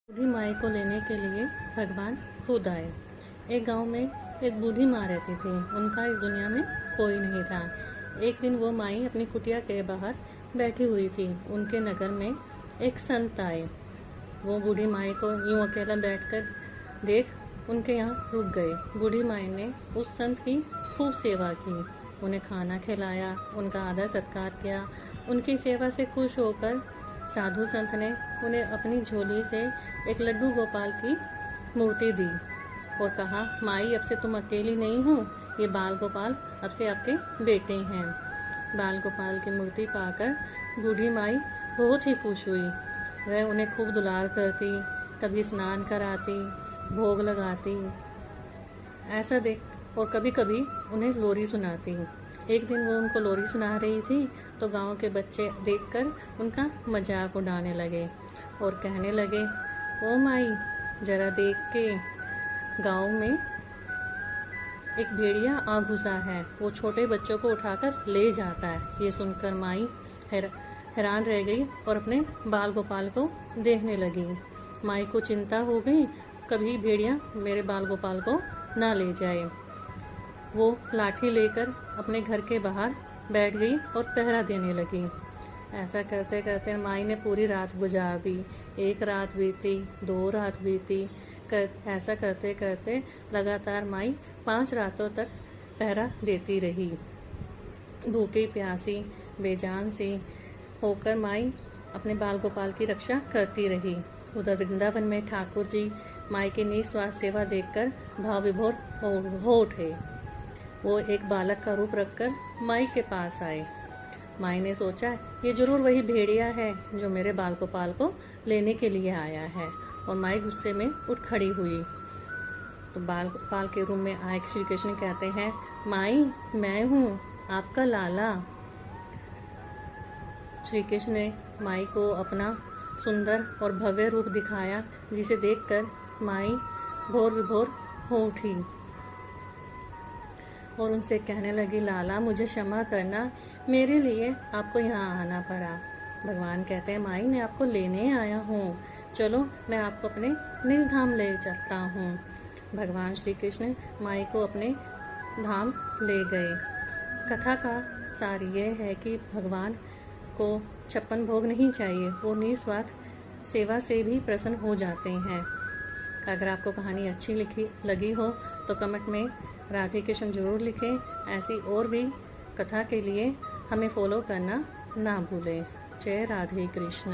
बूढ़ी माई को लेने के लिए भगवान खुद आए। एक गांव में एक बूढ़ी माँ रहती थी। उनका इस दुनिया में कोई नहीं था। एक दिन वो माई अपनी कुटिया के बाहर बैठी हुई थी। उनके नगर में एक संत आए। वो बूढ़ी माई को यूं अकेला बैठकर देख उनके यहाँ रुक गए। बूढ़ी माई ने उस संत की खूब सेवा की, उन्हें खाना खिलाया, उनका आदर सत्कार किया। उनकी सेवा से खुश होकर साधु संत ने उन्हें अपनी झोली से एक लड्डू गोपाल की मूर्ति दी और कहा, माई अब से तुम अकेली नहीं हो, ये बाल गोपाल अब से आपके बेटे हैं। बाल गोपाल की मूर्ति पाकर बूढ़ी माई बहुत ही खुश हुई। वह उन्हें खूब दुलार करती, कभी स्नान कराती, भोग लगाती, ऐसा देख और कभी कभी उन्हें लोरी सुनाती। एक दिन वो उनको लोरी सुना रही थी तो गांव के बच्चे देखकर उनका मजाक उड़ाने लगे और कहने लगे, ओ माई जरा देख के, गांव में एक भेड़िया आ घुसा है, वो छोटे बच्चों को उठाकर ले जाता है। ये सुनकर माई हैरान रह गई और अपने बाल गोपाल को देखने लगी। माई को चिंता हो गई, कभी भेड़िया मेरे बाल गोपाल को ना ले जाए। वो लाठी लेकर अपने घर के बाहर बैठ गई और पहरा देने लगी। ऐसा करते करते माई ने पूरी रात गुजार दी। एक रात बीती, 2 रात बीती, ऐसा करते करते लगातार माई 5 रातों तक पहरा देती रही। भूखी प्यासी बेजान सी होकर माई अपने बाल गोपाल की रक्षा करती रही। उधर वृंदावन में ठाकुर जी माई की निस्वार्थ सेवा देखकर भाव विभोर हो उठे। वो एक बालक का रूप रखकर माई के पास आए। माई ने सोचा, ये जरूर वही भेड़िया है जो मेरे बाल गोपाल को लेने के लिए आया है, और माई गुस्से में उठ खड़ी हुई। तो बाल गोपाल के रूम में आए श्री कृष्ण कहते हैं, माई मैं हूँ आपका लाला। श्री कृष्ण ने माई को अपना सुंदर और भव्य रूप दिखाया, जिसे देखकर माई भोर विभोर हो उठी और उनसे कहने लगी, लाला मुझे क्षमा करना, मेरे लिए आपको यहाँ आना पड़ा। भगवान कहते हैं, माई मैं आपको लेने आया हूँ, चलो मैं आपको अपने निज धाम ले चलता हूँ। भगवान श्री कृष्ण माई को अपने धाम ले गए। कथा का सार यह है कि भगवान को 56 भोग नहीं चाहिए, वो निस्वार्थ सेवा से भी प्रसन्न हो जाते हैं। अगर आपको कहानी अच्छी लगी हो तो कमेंट में राधे कृष्ण जरूर लिखें। ऐसी और भी कथा के लिए हमें फॉलो करना ना भूलें। जय राधे कृष्ण।